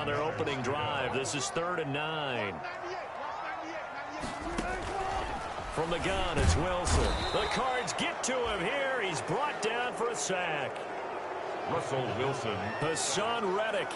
their opening drive. This is 3rd and 9. From the gun, it's Wilson. The Cards get to him here. He's brought down for a sack. Russell Wilson. Hassan Reddick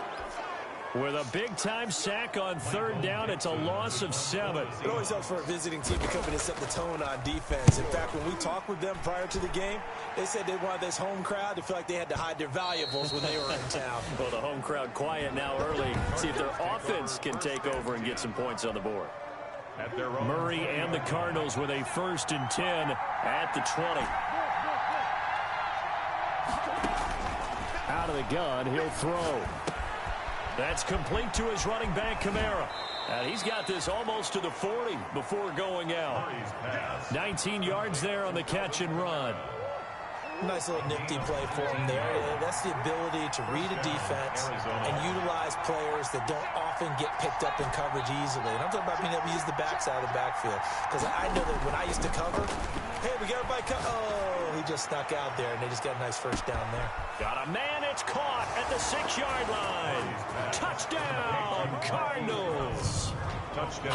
with a big-time sack on 3rd down. It's a loss of 7. It always helps for a visiting team to come in and set the tone on defense. In fact, when we talked with them prior to the game, they said they wanted this home crowd to feel like they had to hide their valuables when they were in town. Well, the home crowd quiet now early. See if their offense can take over and get some points on the board. Murray and the Cardinals with a 1st and 10 at the 20. Out of the gun, he'll throw. That's complete to his running back, Kamara. And he's got this almost to the 40 before going out. 19 yards there on the catch and run. Nice little nifty play for him there. That's the ability to read a defense and utilize players that don't often get picked up in coverage easily. And I'm talking about being able to use the backside of the backfield. Because I know that when I used to cover, hey, we got everybody oh, he just snuck out there, and they just got a nice 1st down there. Got a man, it's caught at the 6-yard line. Touchdown, Cardinals.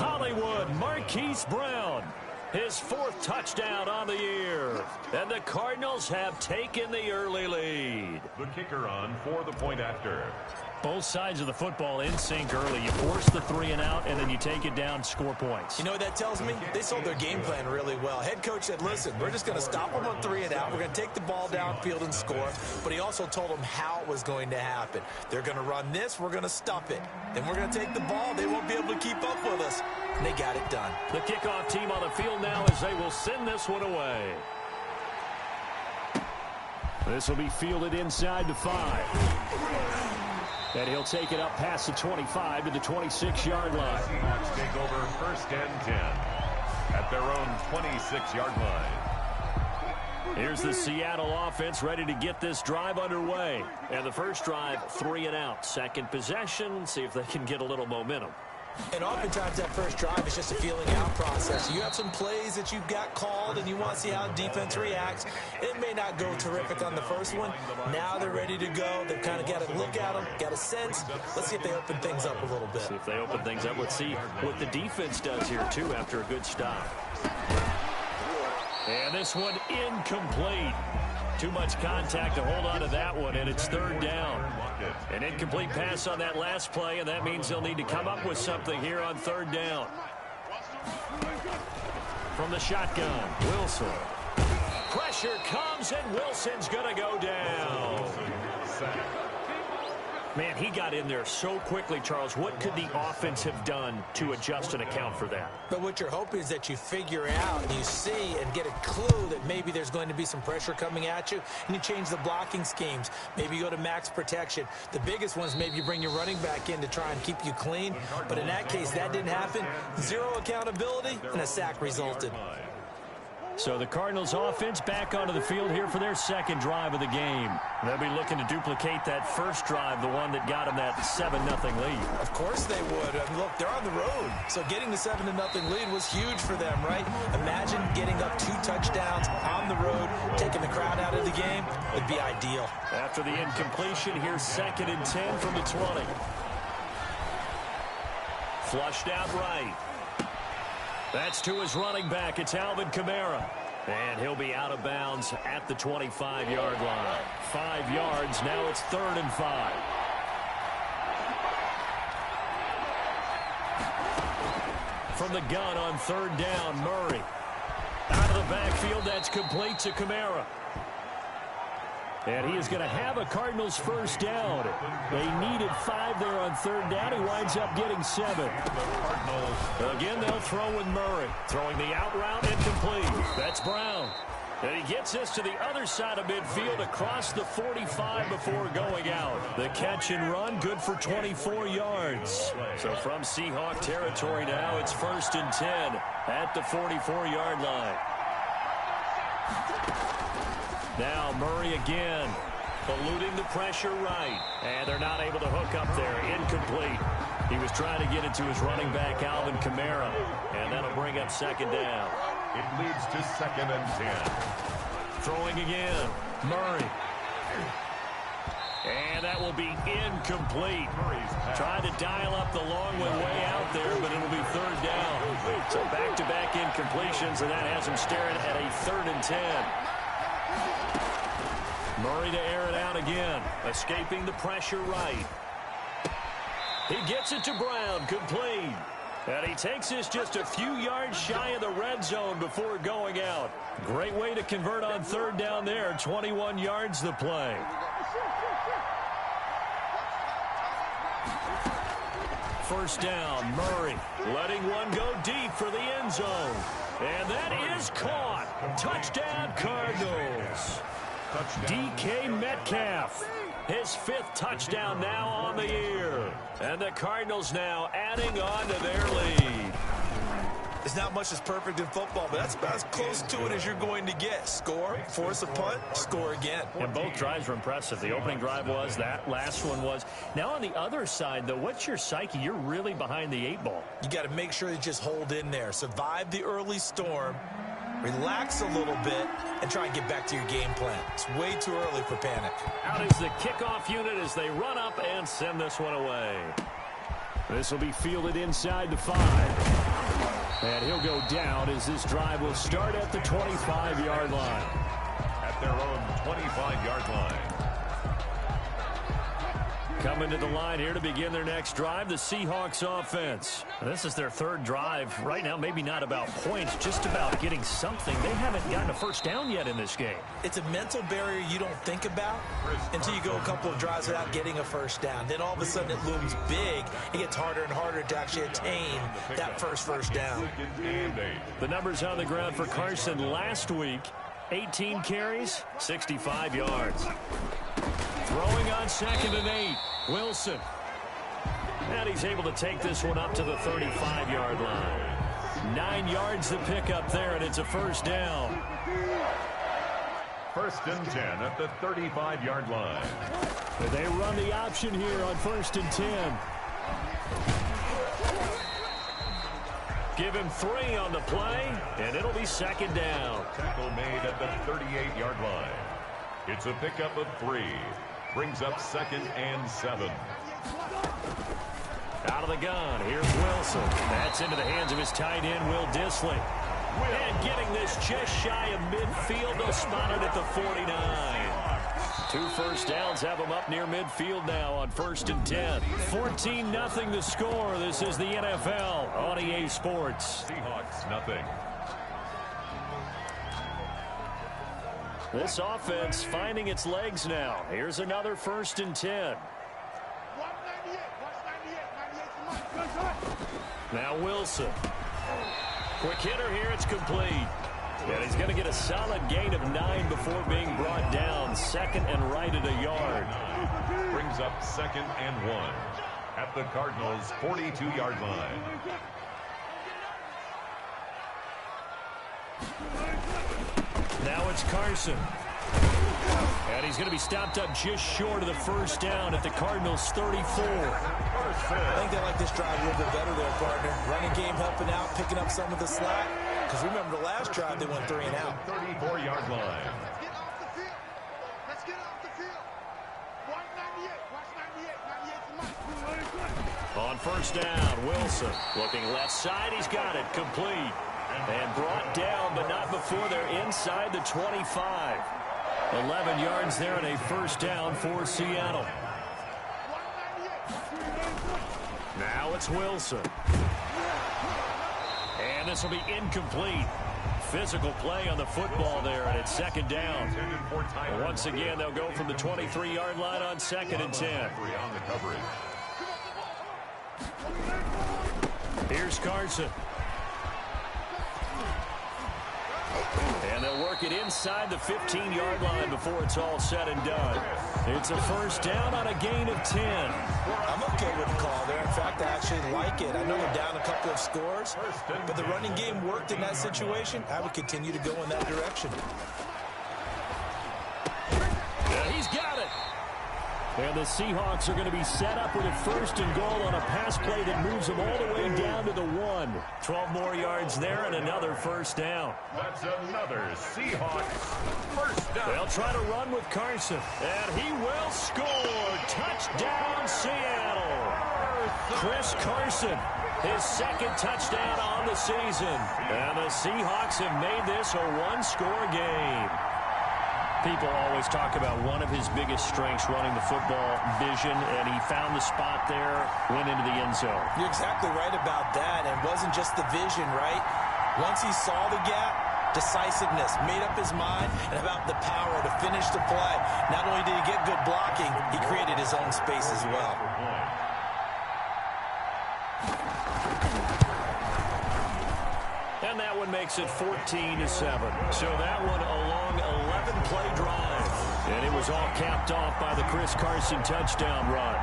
Hollywood Marquise Brown. His 4th touchdown on the year. And the Cardinals have taken the early lead. The kicker on for the point after. Both sides of the football in sync early. You force the 3 and out, and then you take it down, score points. You know what that tells me? They sold their game plan really well. Head coach said, listen, we're just going to stop them on 3 and out. We're going to take the ball downfield and score. But he also told them how it was going to happen. They're going to run this. We're going to stuff it. Then we're going to take the ball. They won't be able to keep up with us. And they got it done. The kickoff team on the field now as they will send this one away. This will be fielded inside the 5. And he'll take it up past the 25 to the 26-yard line. Seahawks take over 1st and 10 at their own 26-yard line. Here's the Seattle offense ready to get this drive underway. And the first drive, 3 and out. Second possession, see if they can get a little momentum. And oftentimes that first drive is just a feeling out process. You have some plays that you've got called and you want to see how defense reacts. It may not go terrific on the first one. Now they're ready to go. They've kind of got to look at them, got a sense. Let's see if they open things up a little bit. See if they open things up. Let's see what the defense does here, too, after a good stop. And this one incomplete. Too much contact to hold on to that one, and it's 3rd down. An incomplete pass on that last play, and that means they'll need to come up with something here on 3rd down. From the shotgun, Wilson. Pressure comes, and Wilson's going to go down. Man, he got in there so quickly, Charles. What could the offense have done to adjust and account for that? But what you're hoping is that you figure out, and you see and get a clue that maybe there's going to be some pressure coming at you, and you change the blocking schemes. Maybe you go to max protection. The biggest ones, maybe you bring your running back in to try and keep you clean. But in that case, that didn't happen. 0 accountability, and a sack resulted. So the Cardinals offense back onto the field here for their 2nd drive of the game. They'll be looking to duplicate that first drive, the one that got them that 7-0 lead. Of course they would. I mean, look, they're on the road. So getting the 7-0 lead was huge for them, right? Imagine getting up 2 touchdowns on the road, taking the crowd out of the game. Would be ideal. After the incompletion, here's 2nd and 10 from the 20. Flushed out right. That's to his running back. It's Alvin Kamara. And he'll be out of bounds at the 25-yard line. 5 yards. Now it's 3rd and 5. From the gun on 3rd down, Murray. Out of the backfield, that's complete to Kamara. And he is going to have a Cardinals 1st down. They needed 5 there on 3rd down. He winds up getting 7. Again, they'll throw with Murray. Throwing the out route incomplete. That's Brown. And he gets this to the other side of midfield across the 45 before going out. The catch and run, good for 24 yards. So from Seahawk territory now, it's 1st and 10 at the 44-yard line. Now Murray again, eluding the pressure right. And they're not able to hook up there. Incomplete. He was trying to get it to his running back, Alvin Kamara. And that'll bring up 2nd down. It leads to 2nd and 10. Throwing again. Murray. And that will be incomplete. Trying to dive the long one way out there, but it'll be third down. So back-to-back incompletions, and that has him staring at a 3rd and 10. Murray to air it out again, escaping the pressure right. He gets it to Brown, complete. And he takes this just a few yards shy of the red zone before going out. Great way to convert on 3rd down there. 21 yards the play. First down, Murray letting one go deep for the end zone. And that is caught. Touchdown, Cardinals. DK Metcalf. His 5th touchdown now on the year. And the Cardinals now adding on to their lead. There's not much that's perfect in football, but that's about as close to it as you're going to get. Score, force a punt, score again. And both drives were impressive. The opening drive was, that last one was. Now on the other side, though, what's your psyche? You're really behind the 8 ball. You got to make sure you just hold in there. Survive the early storm. Relax a little bit and try and get back to your game plan. It's way too early for panic. Out is the kickoff unit as they run up and send this one away. This will be fielded inside the 5. And he'll go down as this drive will start at the 25-yard line. At their own 25-yard line. Coming to the line here to begin their next drive, the Seahawks offense. This is their 3rd drive. Right now, maybe not about points, just about getting something. They haven't gotten a first down yet in this game. It's a mental barrier you don't think about until you go a couple of drives without getting a first down. Then all of a sudden it looms big. It gets harder and harder to actually attain that first down. The numbers on the ground for Carson last week, 18 carries, 65 yards. Throwing on 2nd and 8, Wilson. And he's able to take this one up to the 35-yard line. 9 yards the pickup there, and it's a first down. 1st and 10 at the 35-yard line. They run the option here on 1st and 10. Give him 3 on the play, and it'll be 2nd down. Tackle made at the 38-yard line. It's a pickup of 3. Brings up 2nd and 7. Out of the gun, here's Wilson. That's into the hands of his tight end, Will Dissly. And getting this just shy of midfield, they'll spot it at the 49. 2 first downs have them up near midfield now on 1st and 10. 14-0 the score. This is the NFL on EA Sports. Seahawks nothing. This offense finding its legs now. Here's another 1st and 10. Now Wilson. Quick hitter here. It's complete. And he's going to get a solid gain of 9 before being brought down. 2nd and right at a yard. Brings up 2nd and 1 at the Cardinals' 42-yard line. Now it's Carson. And he's going to be stopped up just short of the first down at the Cardinals' 34. I think they like this drive a little bit better there, partner. Running game helping out, picking up some of the slack. Because remember the last drive, they went 3 and out. 34-yard line. Let's get off the field. Watch 98. Watch 98. On first down, Wilson looking left side. He's got it. Complete. And brought down, but not before they're inside the 25. 11 yards there and a first down for Seattle. Now it's Wilson. And this will be incomplete. Physical play on the football there, and it's 2nd down. And once again, they'll go from the 23-yard line on 2nd and 10. Here's Carson. And they'll work it inside the 15-yard line before it's all said and done. It's a first down on a gain of 10. I'm okay with the call there. In fact, I actually like it. I know they're down a couple of scores, but the running game worked in that situation. I would continue to go in that direction. He's got it. And the Seahawks are going to be set up with a 1st and goal on a pass play that moves them all the way down to the 1. 12 more yards there and another first down. That's another Seahawks first down. They'll try to run with Carson, and he will score. Touchdown, Seattle. Chris Carson, his second touchdown on the season. And the Seahawks have made this a one-score game. People always talk about one of his biggest strengths running the football, vision, and he found the spot there, went into the end zone. You're exactly right about that, and it wasn't just the vision, right? Once he saw the gap, decisiveness, made up his mind, and about the power to finish the play. Not only did he get good blocking, he created his own space as well. And that one makes it 14-7. So that one a long 11-play drive. And it was all capped off by the Chris Carson touchdown run.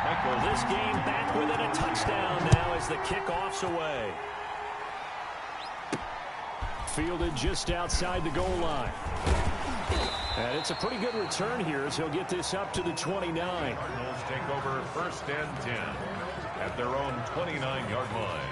Michael, this game back within a touchdown now as the kickoff's away. Fielded just outside the goal line. And it's a pretty good return here as he'll get this up to the 29. Cardinals take over 1st and 10 at their own 29-yard line.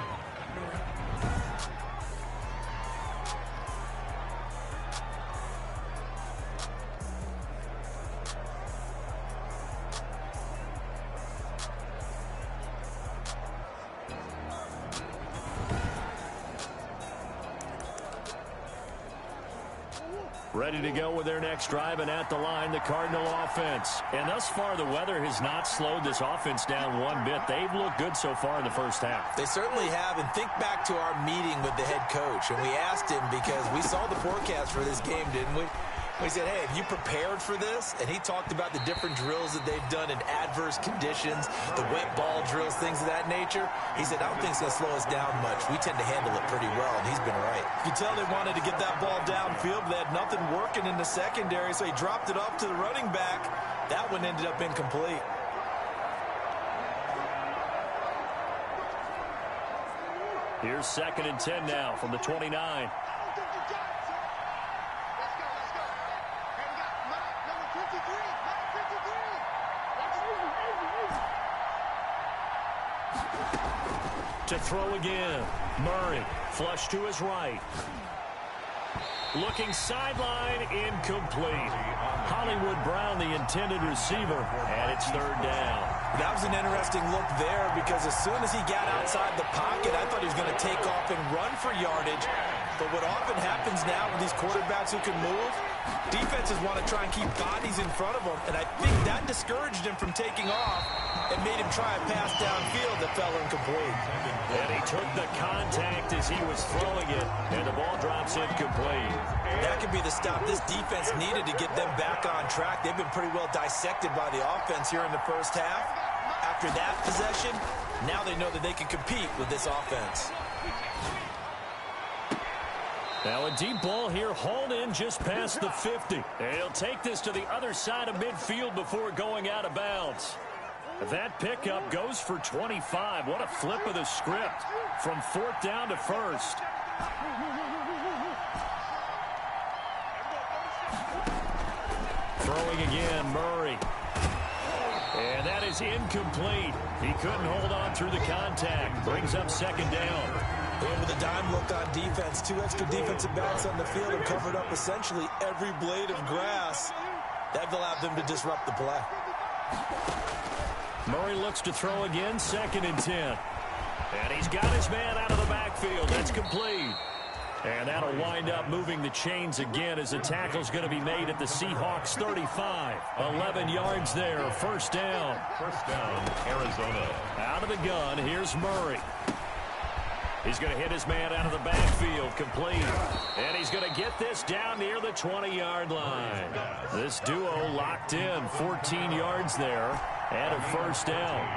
Ready to go with their next drive, and at the line, the Cardinal offense. And thus far, the weather has not slowed this offense down one bit. They've looked good so far in the first half. They certainly have, and think back to our meeting with the head coach, and we asked him because we saw the forecast for this game, didn't we? We said, hey, have you prepared for this? And he talked about the different drills that they've done in adverse conditions, the wet ball drills, things of that nature. He said, I don't think it's going to slow us down much. We tend to handle it pretty well, and he's been right. You can tell they wanted to get that ball downfield, but they had nothing working in the secondary, so he dropped it off to the running back. That one ended up incomplete. Here's 2nd and 10 now from the 29. To throw again. Murray, flush to his right. Looking sideline, incomplete. Hollywood Brown, the intended receiver, and it's 3rd down. That was an interesting look there because as soon as he got outside the pocket, I thought he was going to take off and run for yardage. But what often happens now with these quarterbacks who can move, defenses want to try and keep bodies in front of them, and I think that discouraged him from taking off and made him try a pass downfield that fell incomplete. And he took the contact as he was throwing it, and the ball drops incomplete. That could be the stop this defense needed to get them back on track. They've been pretty well dissected by the offense here in the first half. After that possession, now they know that they can compete with this offense. Now a deep ball here, hauled in just past the 50. And he'll take this to the other side of midfield before going out of bounds. That pickup goes for 25. What a flip of the script from 4th down to 1st. Throwing again, Murray. And that is incomplete. He couldn't hold on through the contact. Brings up 2nd down. And with a dime look on defense, 2 extra defensive backs on the field and covered up essentially every blade of grass. That allowed them to disrupt the play. Murray looks to throw again, 2nd and 10. And he's got his man out of the backfield. That's complete. And that'll wind up moving the chains again as the tackle's going to be made at the Seahawks 35. 11 yards there, 1st down. 1st down, Arizona. Out of the gun, here's Murray. He's going to hit his man out of the backfield, complete. And he's going to get this down near the 20-yard line. This duo locked in, 14 yards there, and a 1st down.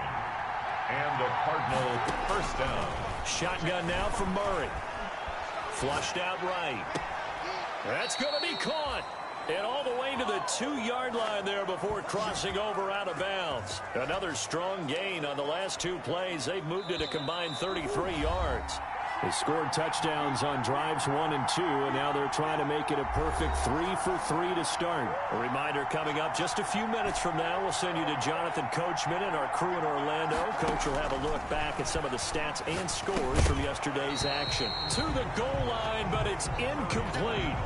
And a Cardinal 1st down. Shotgun now from Murray. Flushed out right. That's going to be caught. And all the way to the 2-yard line there before crossing over out of bounds. Another strong gain on the last 2 plays. They've moved it a combined 33 yards. They scored touchdowns on drives 1 and 2, and now they're trying to make it a perfect 3 for 3 to start. A reminder coming up just a few minutes from now, we'll send you to Jonathan Coachman and our crew in Orlando. Coach will have a look back at some of the stats and scores from yesterday's action. To the goal line, but it's incomplete.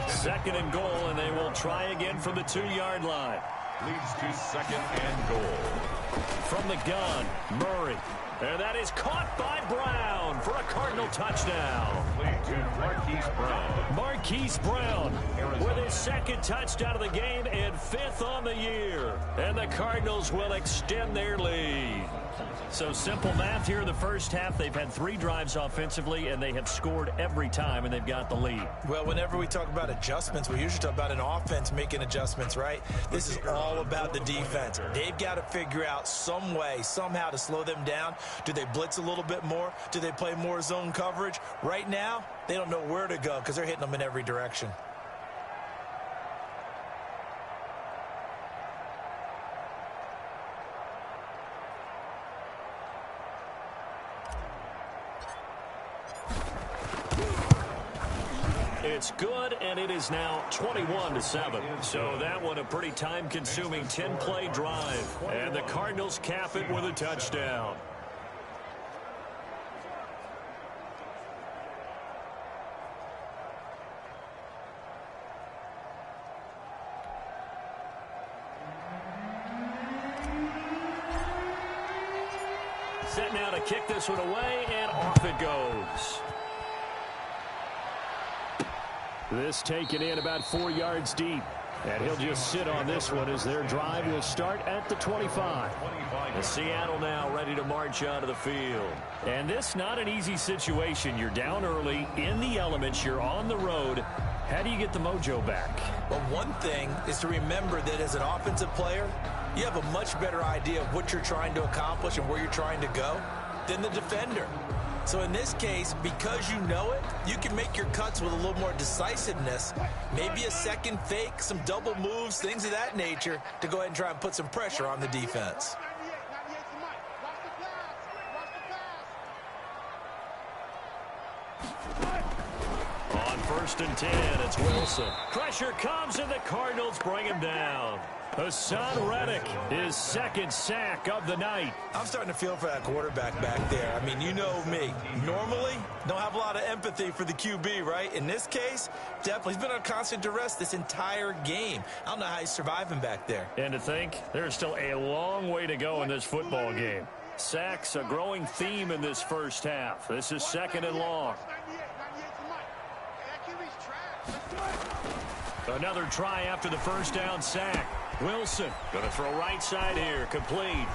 Second and goal, and they will try again from the 2-yard line. Leads to second and goal. From the gun, Murray. And that is caught by Brown for a Cardinal touchdown. Lead to Marquise Brown. Marquise Brown with his second touchdown of the game and 5th on the year. And the Cardinals will extend their lead. So simple math here in the first half. They've had 3 drives offensively, and they have scored every time, and they've got the lead. Well, whenever we talk about adjustments, we usually talk about an offense making adjustments, right? This is all about the defense. They've got to figure out some way, somehow to slow them down. Do they blitz a little bit more? Do they play more zone coverage? Right now, they don't know where to go because they're hitting them in every direction. It's good, and it is now 21-7. So that one a pretty time-consuming 10-play drive. And the Cardinals cap it with a touchdown. Set now to kick this one away, and off it goes. This taken in about 4 yards deep. And he'll just sit on this one as their drive will start at the 25. And Seattle now ready to march onto the field. And this not an easy situation. You're down early, in the elements, you're on the road. How do you get the mojo back? Well, one thing is to remember that as an offensive player, you have a much better idea of what you're trying to accomplish and where you're trying to go than the defender. So in this case, because you know it, you can make your cuts with a little more decisiveness, maybe a second fake, some double moves, things of that nature, to go ahead and try and put some pressure on the defense. On 1st and 10, it's Wilson. Pressure comes, and the Cardinals bring him down. Hassan Reddick, his second sack of the night. I'm starting to feel for that quarterback back there. I mean, you know me. Normally, don't have a lot of empathy for the QB, right? In this case, definitely. He's been on constant duress this entire game. I don't know how he's surviving back there. And to think, there's still a long way to go in this football game. Sacks, a growing theme in this first half. This is 2nd and long. Another try after the first down sack. Wilson going to throw right side here, complete.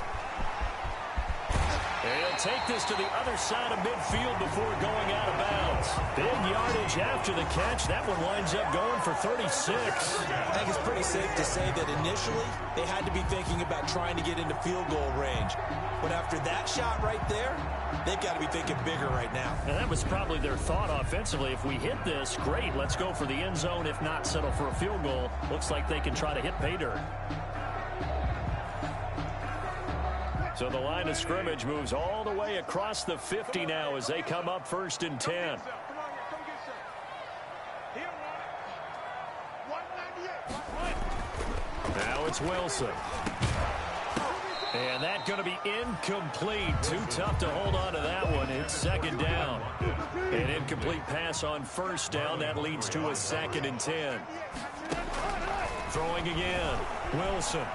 And he'll take this to the other side of midfield before going out of bounds. Big yardage after the catch. That one winds up going for 36. I think it's pretty safe to say that initially they had to be thinking about trying to get into field goal range. But after that shot right there, they've got to be thinking bigger right now. And that was probably their thought offensively. If we hit this, great, let's go for the end zone. If not, settle for a field goal. Looks like they can try to hit pay dirt. So the line of scrimmage moves all the way across the 50 now as they come up 1st and 10. Now it's Wilson. And that's going to be incomplete. Too tough to hold on to that one. It's 2nd down. An incomplete pass on 1st down. That leads to a 2nd and 10. Throwing again. Wilson.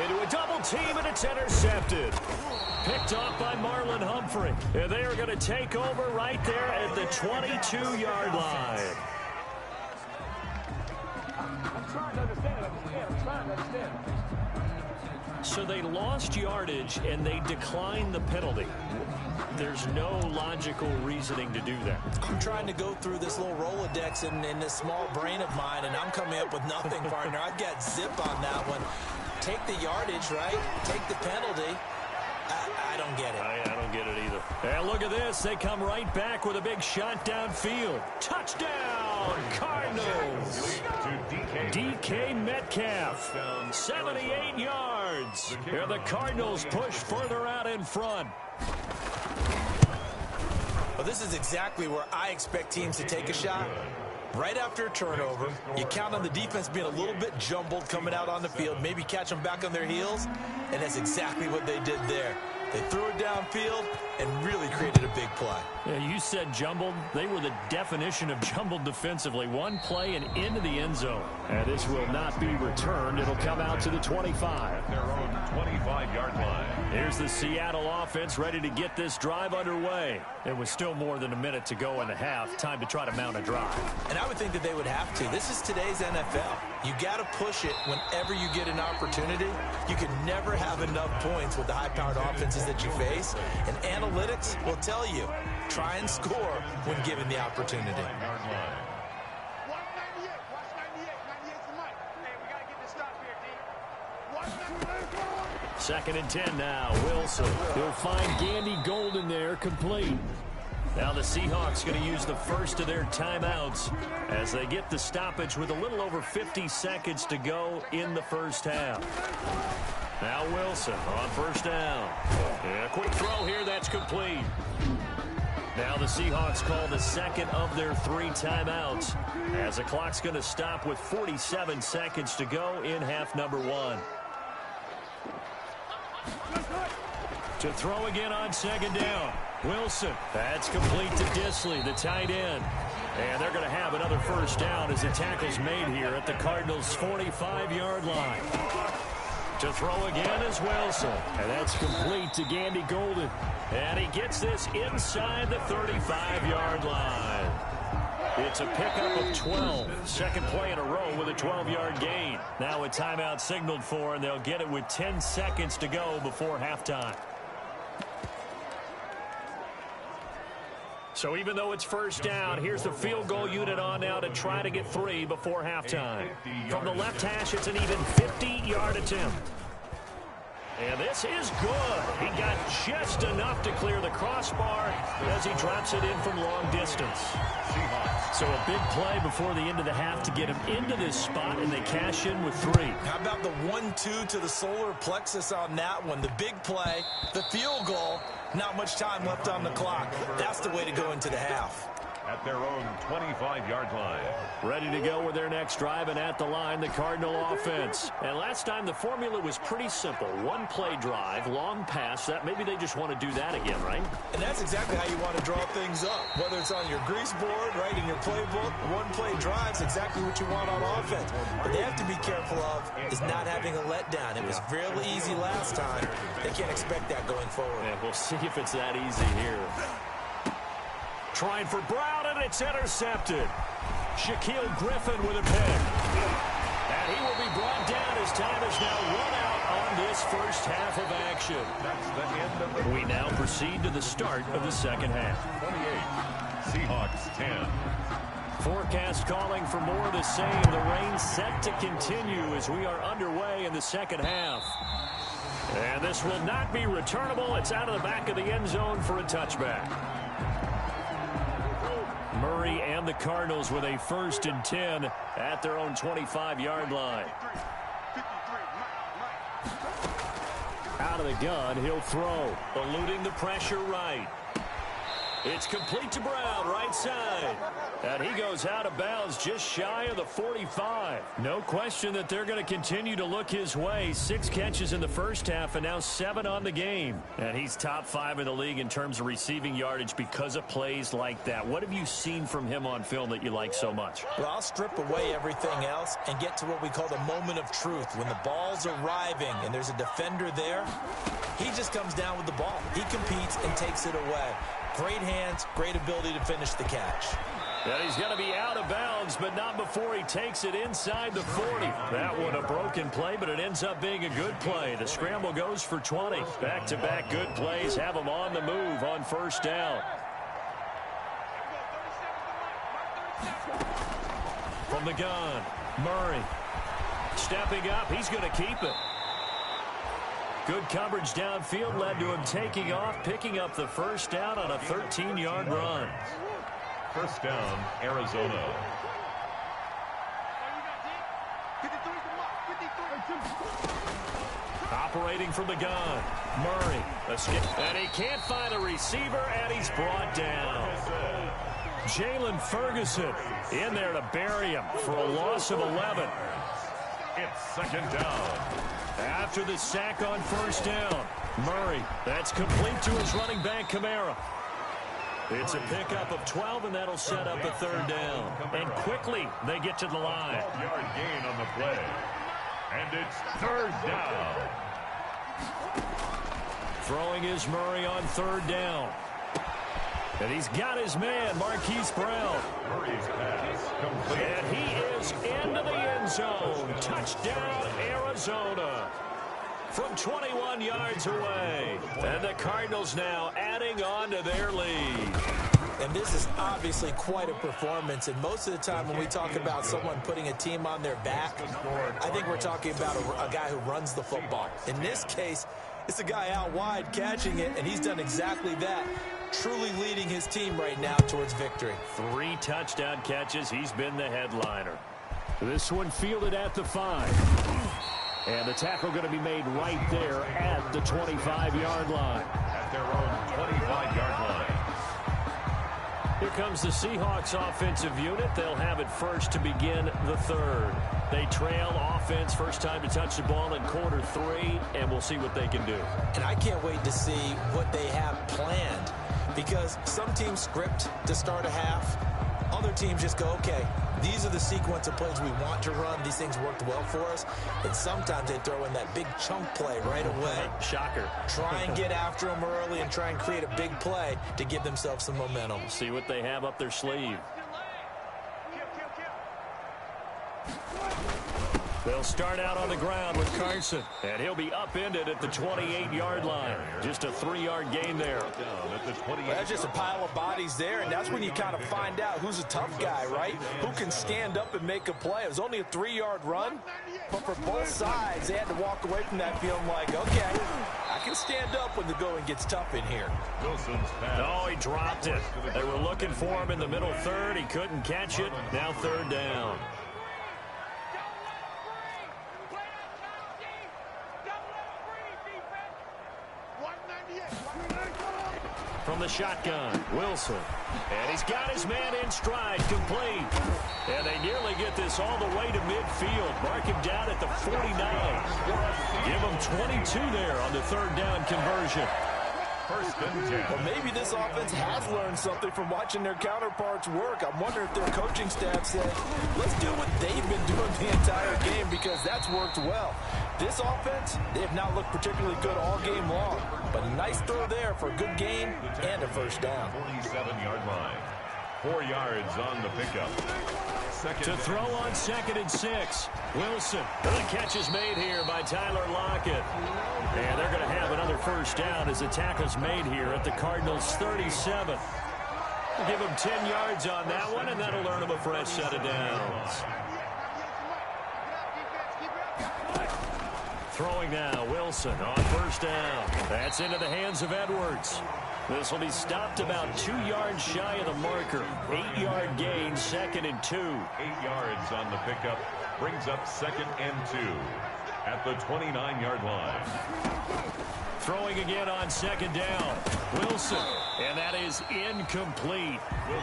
Into a double team, and it's intercepted. Picked off by Marlon Humphrey. And they are going to take over right there at the 22-yard line. So they lost yardage, and they declined the penalty. There's no logical reasoning to do that. I'm trying to go through this little Rolodex in this small brain of mine, and I'm coming up with nothing, partner. I've got zip on that one. Take the yardage, right? Take the penalty. I don't get it. I don't get it either. And look at this. They come right back with a big shot downfield. Touchdown, Cardinals. DK Metcalf, 78 yards. Here the Cardinals push further out in front. Well, this is exactly where I expect teams to take a shot. Right after a turnover, you count on the defense being a little bit jumbled coming out on the field, maybe catch them back on their heels, and that's exactly what they did there. They threw it downfield and really created a big play. Yeah, you said jumbled. They were the definition of jumbled defensively. One play and into the end zone. And this will not be returned. It'll come out to the 25. Their own 25-yard line. Here's the Seattle offense ready to get this drive underway. It was still more than a minute to go in the half. Time to try to mount a drive. And I would think that they would have to. This is today's NFL. You got to push it whenever you get an opportunity. You can never have enough points with the high-powered offenses that you face. And analytics will tell you, try and score when given the opportunity. 198. Watch 98. 98's the mic. Hey, we got to get this stop here, D. Watch 98. Second and 10 now. Wilson. He'll find Gandy Golden there, complete. Now the Seahawks going to use the first of their timeouts as they get the stoppage with a little over 50 seconds to go in the first half. Now Wilson on first down. Yeah, quick throw here. That's complete. Now the Seahawks call the second of their 3 timeouts as the clock's going to stop with 47 seconds to go in half number 1. To throw again on second down. Wilson. That's complete to Disley, the tight end. And they're going to have another first down as the tackle's made here at the Cardinals' 45-yard line. To throw again is Wilson. And that's complete to Gandy Golden. And he gets this inside the 35-yard line. It's a pickup of 12. Second play in a row with a 12-yard gain. Now a timeout signaled for, and they'll get it with 10 seconds to go before halftime. So even though it's first down, here's the field goal unit on now to try to get 3 before halftime. From the left hash, it's an even 50-yard attempt. And this is good. He got just enough to clear the crossbar as he drops it in from long distance. So a big play before the end of the half to get him into this spot, and they cash in with 3. How about the 1-2 to the solar plexus on that one? The big play, the field goal, not much time left on the clock. That's the way to go into the half. At their own 25-yard line. Ready to go with their next drive, and at the line, the Cardinal offense. And last time, the formula was pretty simple. One-play drive, long pass. That maybe they just want to do that again, right? And that's exactly how you want to draw things up. Whether it's on your grease board, right, in your playbook, one-play drive's exactly what you want on offense. What they have to be careful of is not having a letdown. It was fairly easy last time. They can't expect that going forward. And we'll see if it's that easy here. Trying for Brown, and it's intercepted. Shaquille Griffin with a pick. And he will be brought down as time is now run out on this first half of action. That's the end of the... We now proceed to the start of the second half. 28. Seahawks 10. Forecast calling for more of the same. The rain set to continue as we are underway in the second half. And this will not be returnable. It's out of the back of the end zone for a touchback. Murray and the Cardinals with a 1st and 10 at their own 25-yard line. Out of the gun, he'll throw. Eluding the pressure right. It's complete to Brown, right side. And he goes out of bounds just shy of the 45. No question that they're going to continue to look his way. 6 catches in the first half and now 7 on the game. And he's top 5 in the league in terms of receiving yardage because of plays like that. What have you seen from him on film that you like so much? Well, I'll strip away everything else and get to what we call the moment of truth. When the ball's arriving and there's a defender there, he just comes down with the ball. He competes and takes it away. Great hands, great ability to finish the catch. And he's going to be out of bounds, but not before he takes it inside the 40. That one a broken play, but it ends up being a good play. The scramble goes for 20. Back-to-back good plays have him on the move on first down. From the gun, Murray. Stepping up, he's going to keep it. Good coverage downfield led to him taking off, picking up the first down on a 13-yard run. First down, Arizona. Operating from the gun, Murray. And he can't find a receiver, and he's brought down. Jalen Ferguson in there to bury him for a loss of 11. It's second down. After the sack on first down, Murray, that's complete to his running back, Kamara. It's a pickup of 12, and that'll set up a third down. And quickly, they get to the line. 12-yard gain on the play. And it's third down. Throwing is Murray on third down. And he's got his man, Marquise Brown. Murray's pass complete. And he is into the end zone. Touchdown, Arizona. From 21 yards away. And the Cardinals now adding on to their lead. And this is obviously quite a performance. And most of the time when we talk about someone putting a team on their back, I think we're talking about a guy who runs the football. In this case, it's a guy out wide catching it, and he's done exactly that. Truly leading his team right now towards victory. 3 touchdown catches. He's been the headliner. This one fielded at the 5. And the tackle going to be made right there at the 25-yard line. At their own 25-yard line. Here comes the Seahawks offensive unit. They'll have it first to begin the third. They trail offense, first time to touch the ball in quarter 3, and we'll see what they can do. And I can't wait to see what they have planned, because some teams script to start a half. Other teams just go, okay, these are the sequence of plays we want to run. These things worked well for us. And sometimes they throw in that big chunk play right away. Shocker. Try and get after them early and try and create a big play to give themselves some momentum. See what they have up their sleeve. They'll start out on the ground with Carson, and he'll be upended at the 28-yard line. Just a 3-yard gain there. Well, that's just a pile of bodies there, and that's when you kind of find out who's a tough guy, right? Who can stand up and make a play. It was only a 3-yard run, but for both sides, they had to walk away from that feeling like, okay, I can stand up when the going gets tough in here. Wilson's pass. Oh, he dropped it. They were looking for him in the middle third. He couldn't catch it. Now third down. From the shotgun, Wilson. And he's got his man in stride, complete. And they nearly get this all the way to midfield. Mark him down at the 49. Give him 22 there on the third down conversion. First and 10. Well, maybe this offense has learned something from watching their counterparts work. I'm wondering if their coaching staff said, let's do what they've been doing the entire game, because that's worked well. This offense, they have not looked particularly good all game long. But a nice throw there for a good gain and a first down. 47-yard line. 4 yards on the pickup. To throw on second and 6. Wilson. The catch is made here by Tyler Lockett. And they're going to have another first down as the tackle's made here at the Cardinals' 37. We'll give them 10 yards on that one, and that'll earn them a fresh set of downs. Throwing now, Wilson on first down. That's into the hands of Edwards. This will be stopped about 2 yards shy of the marker. 8-yard gain, second and 2. 8 yards on the pickup. Brings up second and 2 at the 29-yard line. Throwing again on second down. Wilson. And that is incomplete.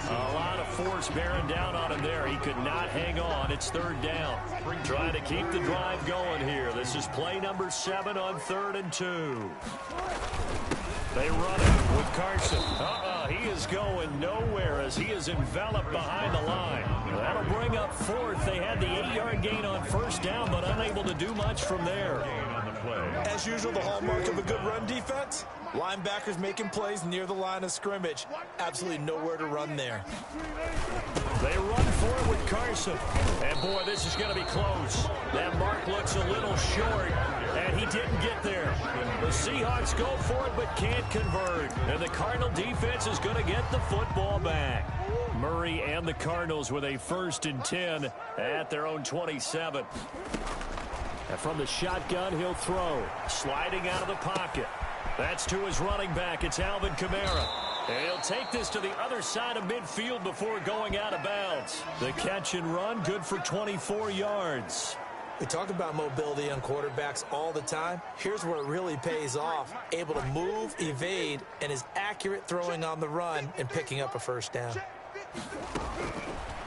A lot of force bearing down on him there. He could not hang on. It's third down. Trying to keep the drive going here. This is play number 7 on third and 2. They run it with Carson. He is going nowhere as he is enveloped behind the line. That'll bring up fourth. They had the 8-yard gain on first down, but unable to do much from there. As usual, the hallmark of a good run defense, linebackers making plays near the line of scrimmage. Absolutely nowhere to run there. They run for it with Carson. And, boy, this is going to be close. That mark looks a little short, and he didn't get there. The Seahawks go for it but can't convert. And the Cardinal defense is going to get the football back. Murray and the Cardinals with a first and 10 at their own 27. And from the shotgun, he'll throw. Sliding out of the pocket. That's to his running back. It's Alvin Kamara. And he'll take this to the other side of midfield before going out of bounds. The catch and run, good for 24 yards. We talk about mobility on quarterbacks all the time. Here's where it really pays off. Able to move, evade, and is accurate throwing on the run and picking up a first down.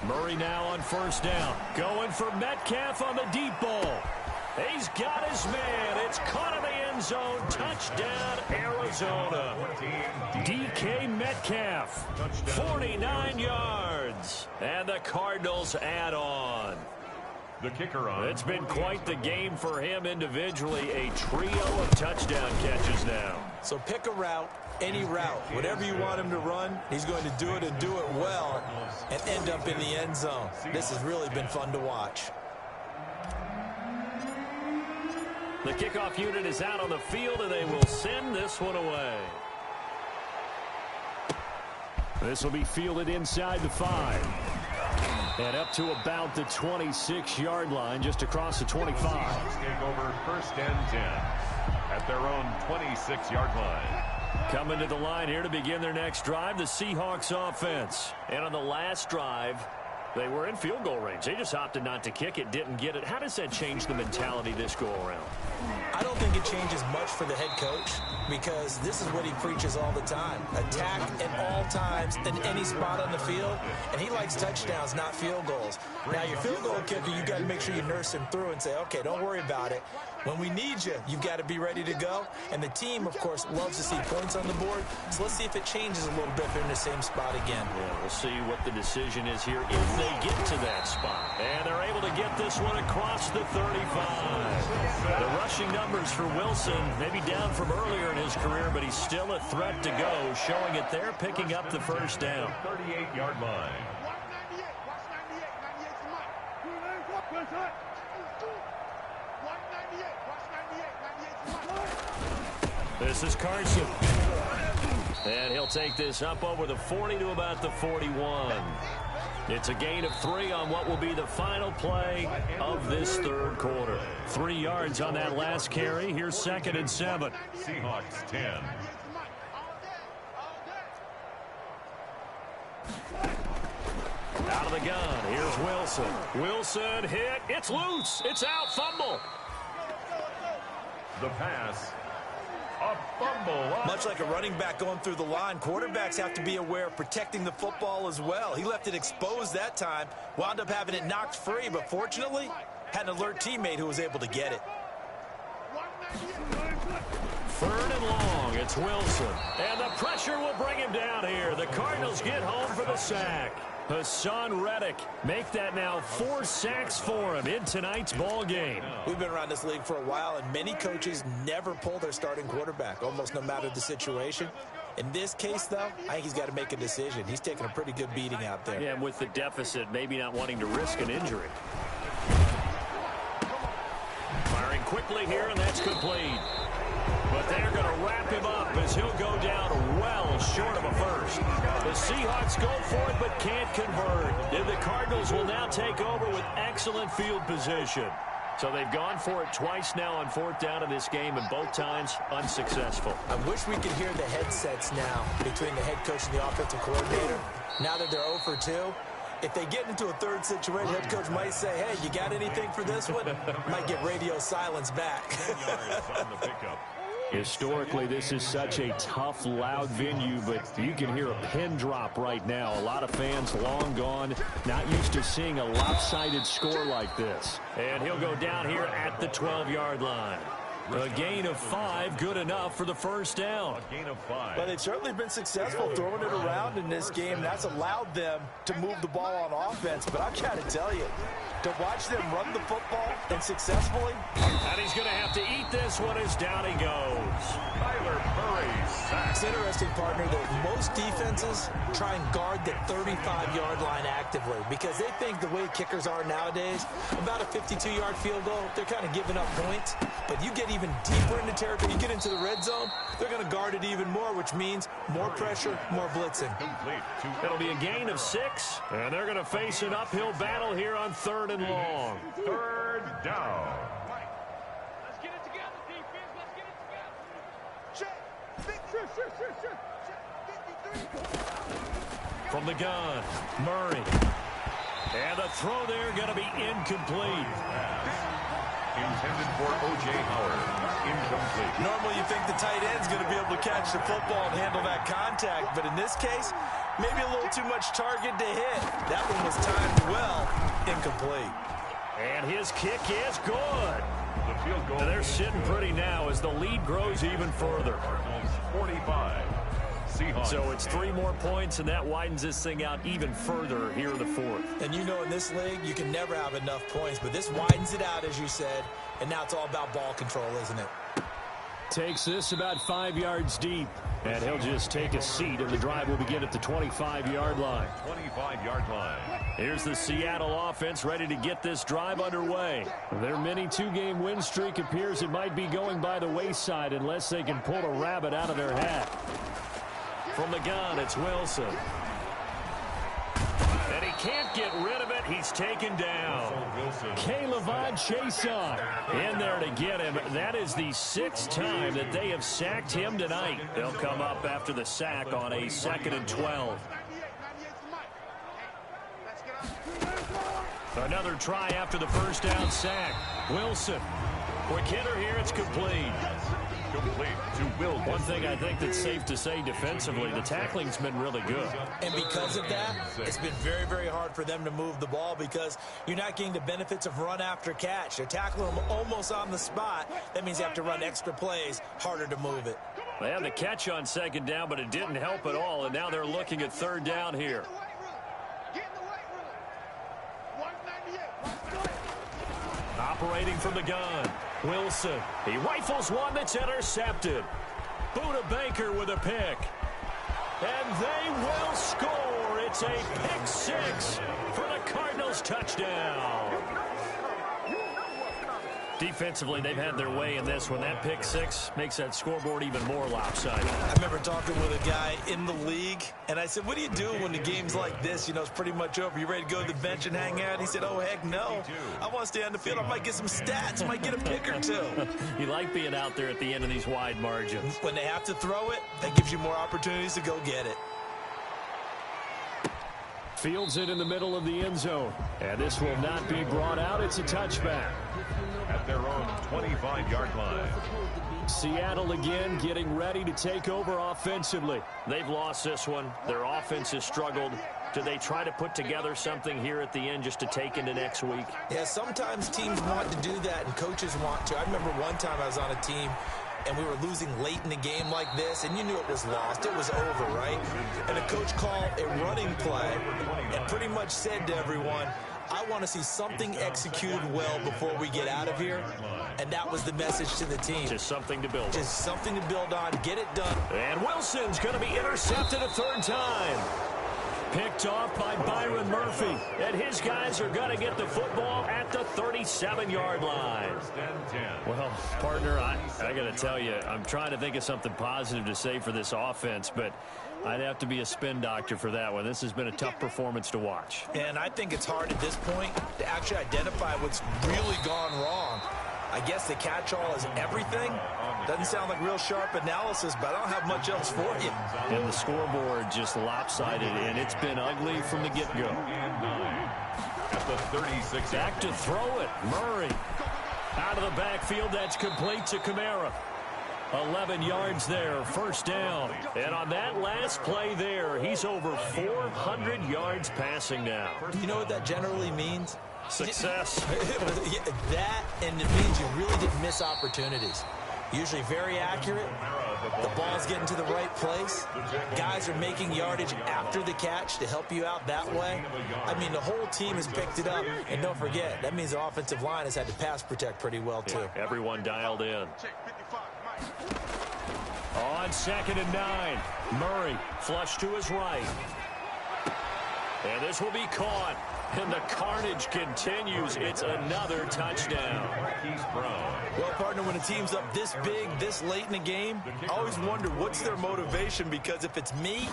Murray now on first down. Going for Metcalf on the deep ball. He's got his man. It's caught in the end zone. Touchdown, Arizona. DK Metcalf, 49 yards. And the Cardinals add on. The kicker on. It's been quite the game for him individually. A trio of touchdown catches now. So pick a route, any route. Whatever you want him to run, he's going to do it and do it well and end up in the end zone. This has really been fun to watch. The kickoff unit is out on the field, and they will send this one away. This will be fielded inside the 5. And up to about the 26-yard line, just across the 25. Take over first and 10 at their own 26-yard line. Coming to the line here to begin their next drive, the Seahawks offense. And on the last drive, they were in field goal range. They just opted not to kick it, didn't get it. How does that change the mentality this go around? I don't think it changes much for the head coach because this is what he preaches all the time. Attack at all times in any spot on the field, and he likes touchdowns, not field goals. Now, your field goal kicker, you've got to make sure you nurse him through and say, okay, don't worry about it. When we need you, you've got to be ready to go. And the team, of course, loves to see points on the board. So let's see if it changes a little bit if they're in the same spot again. Yeah, we'll see what the decision is here if they get to that spot. And they're able to get this one across the 35. The rushing numbers for Wilson, maybe down from earlier in his career, but he's still a threat to go, showing it there, picking up the first down. 38-yard line. This is Carson. And he'll take this up over the 40 to about the 41. It's a gain of 3 on what will be the final play of this third quarter. 3 yards on that last carry. Here's 2nd and 7. Seahawks 10. Out of the gun. Here's Wilson. Wilson hit. It's loose. It's out. Fumble. The pass. A fumble. Much like a running back going through the line, quarterbacks have to be aware of protecting the football as well. He left it exposed that time, wound up having it knocked free, but fortunately, had an alert teammate who was able to get it. 3rd and long. It's Wilson. And the pressure will bring him down here. The Cardinals get home for the sack. Hassan Reddick make that now 4 sacks for him in tonight's ball game. We've been around this league for a while, and many coaches never pull their starting quarterback, almost no matter the situation. In this case, though, I think he's got to make a decision. He's taking a pretty good beating out there. Yeah, and with the deficit, maybe not wanting to risk an injury. Firing quickly here, and that's complete. But they're going to wrap him up as he'll go down well short of a first. The Seahawks go for it but can't convert. And the Cardinals will now take over with excellent field position. So they've gone for it twice now on 4th down in this game, and both times unsuccessful. I wish we could hear the headsets now between the head coach and the offensive coordinator. Now that they're 0 for 2, if they get into a third situation, head coach might say, hey, you got anything for this one? Might get radio silence back. 10 yards on the pickup. Historically, this is such a tough, loud venue, but you can hear a pin drop right now. A lot of fans long gone, not used to seeing a lopsided score like this. And he'll go down here at the 12-yard line. A gain of 5, good enough for the first down. A gain of 5. But they've certainly been successful throwing it around in this game. That's allowed them to move the ball on offense. But I've got to tell you, to watch them run the football and successfully. And he's going to have to eat this one as down he goes. Kyler Murray sacks. It's interesting, partner, that most defenses try and guard the 35-yard line actively because they think the way kickers are nowadays, about a 52-yard field goal, they're kind of giving up points. But you get even deeper into territory, you get into the red zone, they're going to guard it even more, which means more pressure, more blitzing. It'll be a gain of 6, and they're going to face an uphill battle here on 3rd and long. 3rd down. From the gun, Murray. And the throw there going to be incomplete. Intended for O.J. Howard. Incomplete. Normally you think the tight end's going to be able to catch the football and handle that contact, but in this case, maybe a little too much target to hit. That one was timed well. Incomplete. And his kick is good. The field goal. And they're sitting pretty now as the lead grows even further. 45. Seahawks. So it's 3 more points, and that widens this thing out even further here in the fourth. And you know in this league, you can never have enough points, but this widens it out, as you said, and now it's all about ball control, isn't it? Takes this about 5 yards deep, and he'll just take a seat, and the drive will begin at the 25-yard line. 25-yard line. Here's the Seattle offense ready to get this drive underway. Their mini 2-game win streak appears it might be going by the wayside unless they can pull a rabbit out of their hat. From the gun, it's Wilson. And he can't get rid of it. He's taken down. Calevon Chason in there to get him. That is the 6th time that they have sacked him tonight. They'll come up after the sack on a 2nd and 12. Another try after the first down sack. Wilson. Quick hitter here. It's complete. Complete to Will. One thing I think that's safe to say defensively, the tackling's been really good. And because of that, it's been very, very hard for them to move the ball because you're not getting the benefits of run after catch. They're tackling them almost on the spot. That means you have to run extra plays, harder to move it. They had the catch on 2nd down, but it didn't help at all, and now they're looking at 3rd down here. Operating from the gun, Wilson. He rifles one that's intercepted. Buda Baker with a pick. And they will score. It's a pick 6 for the Cardinals touchdown. Defensively, they've had their way in this one. That pick 6 makes that scoreboard even more lopsided. I remember talking with a guy in the league, and I said, what do you do when the game's like this? You know, it's pretty much over. You ready to go to the bench and hang out? He said, oh, heck no. I want to stay on the field. I might get some stats. I might get a pick or 2. You like being out there at the end of these wide margins. When they have to throw it, that gives you more opportunities to go get it. Fields it in the middle of the end zone. And this will not be brought out. It's a touchback. At their own 25-yard line. Seattle again getting ready to take over offensively. They've lost this one. Their offense has struggled. Do they try to put together something here at the end just to take into next week? Yeah, sometimes teams want to do that and coaches want to. I remember one time I was on a team and we were losing late in the game like this, and you knew it was lost. It was over, right? And the coach called a running play and pretty much said to everyone, I want to see something executed well before we get out of here. And that was the message to the team. Just something to build on. Just something to build on. Get it done. And Wilson's going to be intercepted a 3rd time. Picked off by Byron Murphy. And his guys are going to get the football at the 37-yard line. Well, partner, I got to tell you, I'm trying to think of something positive to say for this offense, but I'd have to be a spin doctor for that one. This has been a tough performance to watch. And I think it's hard at this point to actually identify what's really gone wrong. I guess the catch-all is everything. Doesn't sound like real sharp analysis, but I don't have much else for you. And the scoreboard just lopsided, and it's been ugly from the get-go. At the 36. Back to throw it. Murray. Out of the backfield, that's complete to Kamara. 11 yards there, 1st down. And on that last play there, he's over 400 yards passing now. You know what that generally means? Success. That, and it means you really didn't miss opportunities. Usually very accurate. The ball's getting to the right place. Guys are making yardage after the catch to help you out that way. I mean, the whole team has picked it up. And don't forget, that means the offensive line has had to pass protect pretty well, too. Yeah, everyone dialed in. On 2nd and 9, Murray flush to his right. And this will be caught. And the carnage continues. It's another touchdown. Well, partner, when a team's up this big, this late in the game, I always wonder what's their motivation, because if it's me,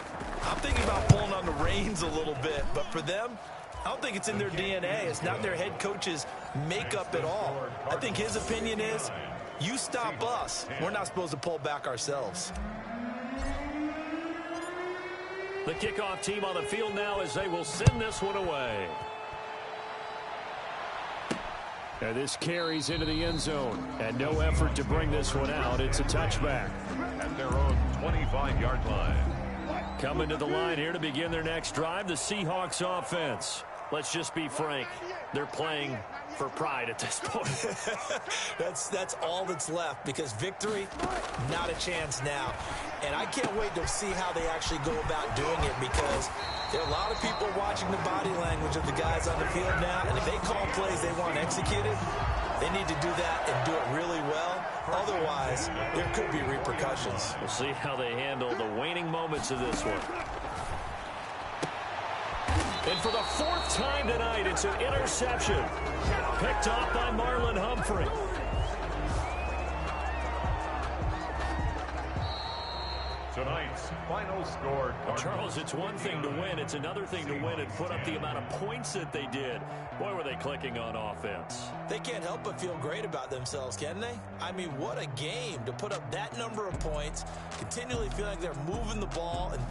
I'm thinking about pulling on the reins a little bit. But for them, I don't think it's in their DNA. It's not their head coach's makeup at all. I think his opinion is, You stop us, we're not supposed to pull back ourselves. The kickoff team on the field now as they will send this one away. And this carries into the end zone. And no effort to bring this one out. It's a touchback. At their own 25-yard line. Coming to the line here to begin their next drive, the Seahawks offense. Let's just be frank. They're playing for pride at this point. That's all that's left, because victory, not a chance now. And I can't wait to see how they actually go about doing it, because there are a lot of people watching the body language of the guys on the field now, and if they call plays they want executed, they need to do that and do it really well. Otherwise, there could be repercussions. We'll see how they handle the waning moments of this one. And for the fourth time tonight, it's an interception. Picked off by Marlon Humphrey. Tonight's final score. Charles, it's one thing to win. It's another thing to win and put up the amount of points that they did. Boy, were they clicking on offense. They can't help but feel great about themselves, can they? I mean, what a game to put up that number of points, continually feel like they're moving the ball and